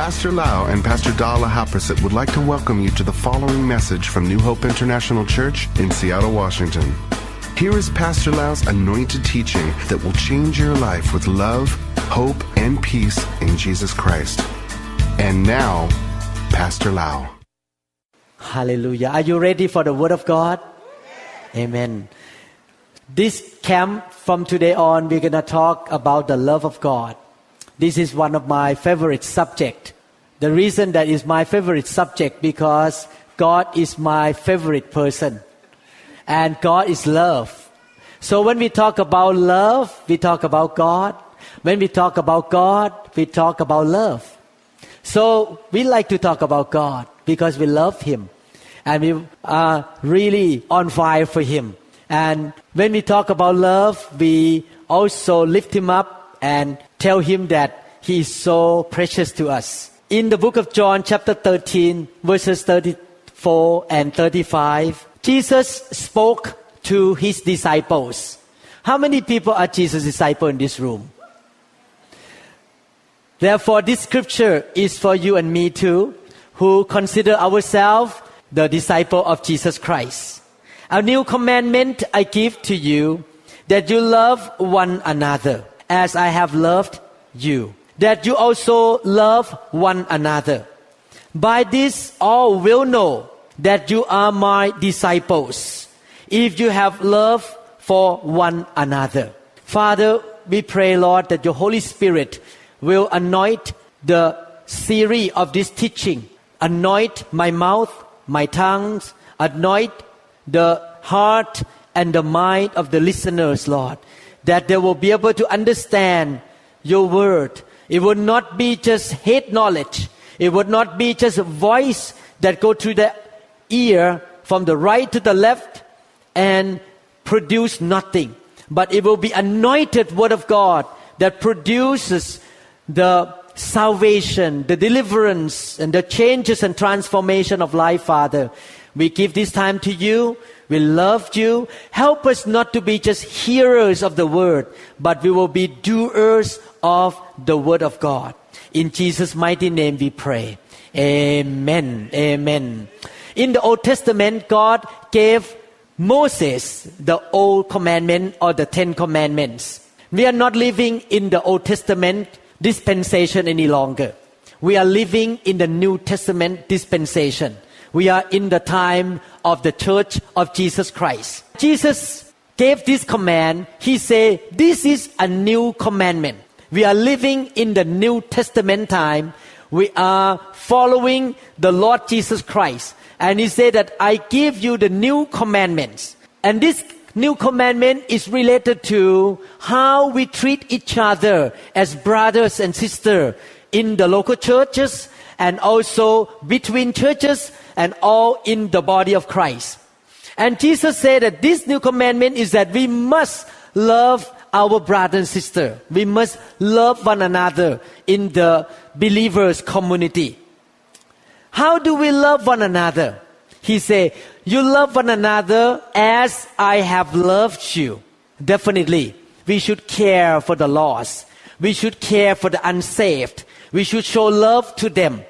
Pastor Lau and Pastor Dala Haprasit would like to welcome you to the following message from New Hope International Church in Seattle, Washington. Here is Pastor Lau's anointed teaching that will change your life with love, hope, and peace in Jesus Christ. And now, Pastor Lau. Hallelujah. Are you ready for the Word of God? Amen. This camp, from today on, we're going to talk about the love of God. This is one of my favorite subjects. The reason that is my favorite subject because God is my favorite person. And God is love. So when we talk about love, we talk about God. When we talk about God, we talk about love. So we like to talk about God because we love Him. And we are really on fire for Him. And when we talk about love, we also lift Him up and tell Him that He is so precious to us. In the book of John chapter 13 verses 34 and 35, Jesus spoke to His disciples. How many people are Jesus' disciples in this room? Therefore, this scripture is for you and me too, who consider ourselves the disciple of Jesus Christ. A new commandment I give to you, that you love one another as I have loved you, that you also love one another. By this all will know that you are my disciples, if you have love for one another. Father, we pray, Lord, that your Holy Spirit will anoint the series of this teaching. Anoint my mouth, my tongues, anoint the heart and the mind of the listeners, Lord, that they will be able to understand your word. It would not be just head knowledge. It would not be just a voice that go through the ear from the right to the left and produce nothing. But it will be anointed word of God that produces the salvation, the deliverance, and the changes and transformation of life, Father. We give this time to you. We love you. Help us not to be just hearers of the word, but we will be doers of the word of God. In Jesus' mighty name we pray. Amen. Amen. In the Old Testament, God gave Moses the Old Commandment or the 10 Commandments. We are not living in the Old Testament dispensation any longer. We are living in the New Testament dispensation. We are in the time of the Church of Jesus Christ. Jesus gave this command. He said, this is a new commandment. We are living in the New Testament time. We are following the Lord Jesus Christ. And He said that I give you the new commandments. And this new commandment is related to how we treat each other as brothers and sisters in the local churches and also between churches and all in the body of Christ. And Jesus said that this new commandment is that we must love our brother and sister. We must love one another in the believers' community. How do we love one another? He said, you love one another as I have loved you. Definitely, we should care for the lost. We should care for the unsaved. We should show love to them.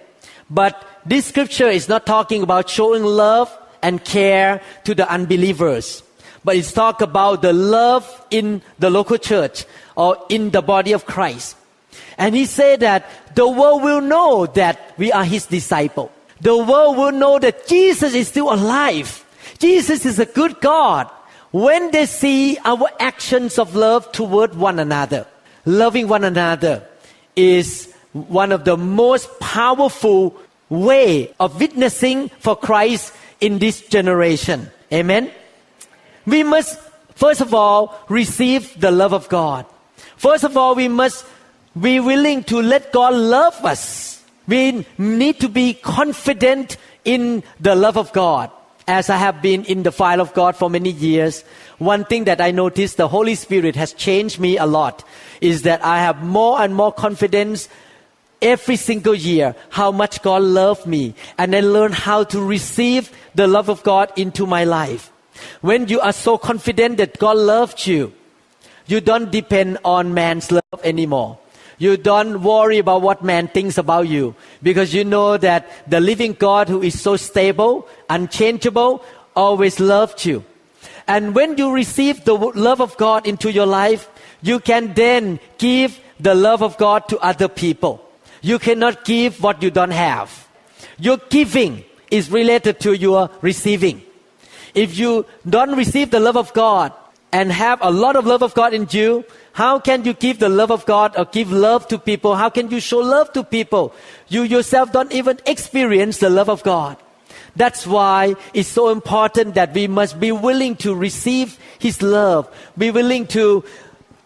But this scripture is not talking about showing love and care to the unbelievers. But it's talk about the love in the local church or in the body of Christ. And He said that the world will know that we are His disciple. The world will know that Jesus is still alive. Jesus is a good God. When they see our actions of love toward one another, loving one another is one of the most powerful way of witnessing for Christ in this generation. Amen. We must, first of all, receive the love of God. First of all, we must be willing to let God love us. We need to be confident in the love of God. As I have been in the fire of God for many years, one thing that I noticed the Holy Spirit has changed me a lot is that I have more and more confidence every single year how much God loved me, and I learn how to receive the love of God into my life. When you are so confident that God loved you, you don't depend on man's love anymore. You don't worry about what man thinks about you because you know that the living God who is so stable, unchangeable, always loved you. And when you receive the love of God into your life, you can then give the love of God to other people. You cannot give what you don't have. Your giving is related to your receiving. If you don't receive the love of God and have a lot of love of God in you, how can you give the love of God or give love to people? How can you show love to people? You yourself don't even experience the love of God. That's why it's so important that we must be willing to receive His love, be willing to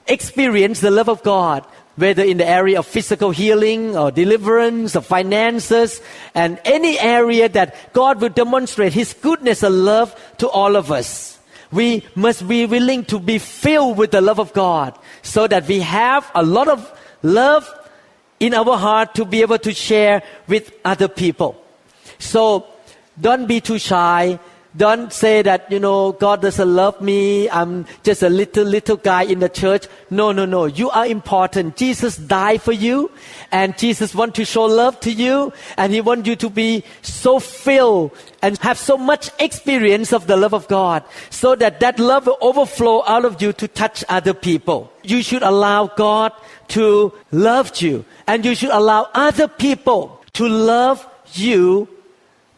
experience the love of God, whether in the area of physical healing or deliverance or finances, and any area that God will demonstrate His goodness and love to all of us. We must be willing to be filled with the love of God so that we have a lot of love in our heart to be able to share with other people. So don't be too shy. Don't say that, God doesn't love me. I'm just a little guy in the church. No. You are important. Jesus died for you, and Jesus wants to show love to you, and He wants you to be so filled and have so much experience of the love of God so that love will overflow out of you to touch other people. You should allow God to love you, and you should allow other people to love you.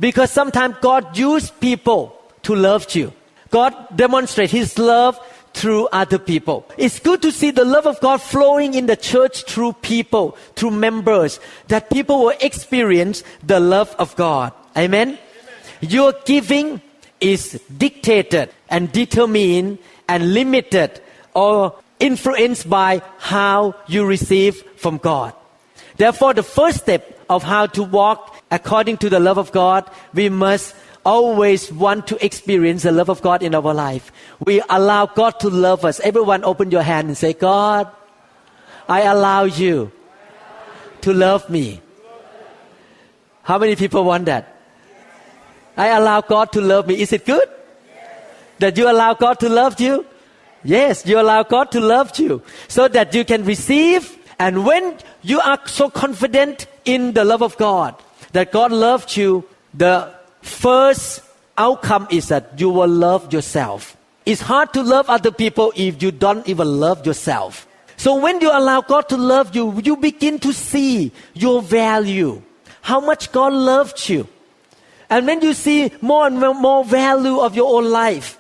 Because sometimes God uses people to love you. God demonstrates His love through other people. It's good to see the love of God flowing in the church through people, through members, that people will experience the love of God. Amen? Your giving is dictated and determined and limited or influenced by how you receive from God. Therefore, the first step of how to walk according to the love of God, we must always want to experience the love of God in our life. We allow God to love us. Everyone open your hand and say, God, I allow you to love me. How many people want that? I allow God to love me. Is it good? That you allow God to love you? Yes, you allow God to love you so that you can receive. And when you are so confident in the love of God, that God loved you, the first outcome is that you will love yourself. It's hard to love other people if you don't even love yourself. So when you allow God to love you, you begin to see your value, how much God loved you. And when you see more and more value of your own life,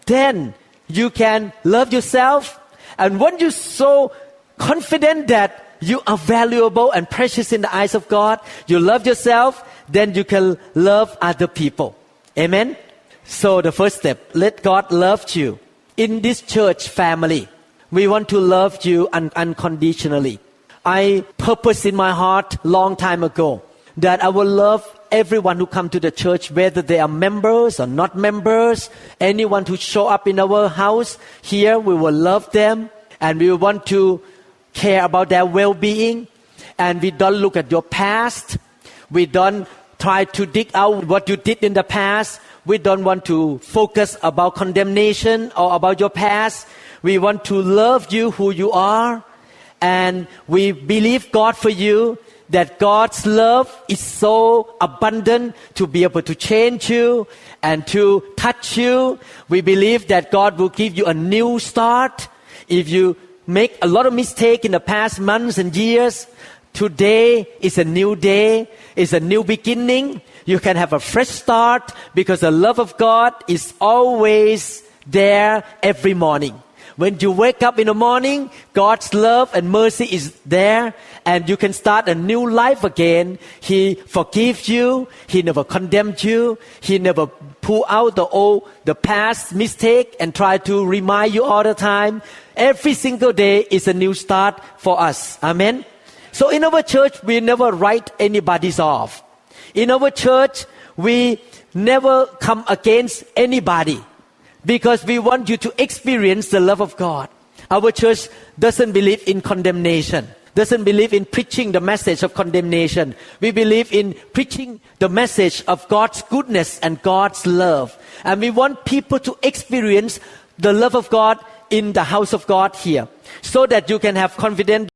then you can love yourself. And when you're so confident that you are valuable and precious in the eyes of God, you love yourself, then you can love other people. Amen? So the first step, let God love you. In this church family, we want to love you unconditionally. I purpose in my heart long time ago that I will love everyone who come to the church, whether they are members or not members. Anyone who show up in our house here, we will love them, and we want to care about their well-being. And we don't look at your past. We don't try to dig out what you did in the past. We don't want to focus about condemnation or about your past. We want to love you who you are. And we believe God for you, that God's love is so abundant to be able to change you and to touch you. We believe that God will give you a new start. If you make a lot of mistakes in the past months and years, today is a new day, is a new beginning. You can have a fresh start because the love of God is always there every morning. When you wake up in the morning, God's love and mercy is there, and you can start a new life again. He forgives you. He never condemned you. He never pull out the past mistake and try to remind you all the time. Every single day is a new start for us. Amen. So in our church, we never write anybody's off. In our church, we never come against anybody, because we want you to experience the love of God. Our church doesn't believe in condemnation, doesn't believe in preaching the message of condemnation. We believe in preaching the message of God's goodness and God's love. And we want people to experience the love of God in the house of God here, so that you can have confidence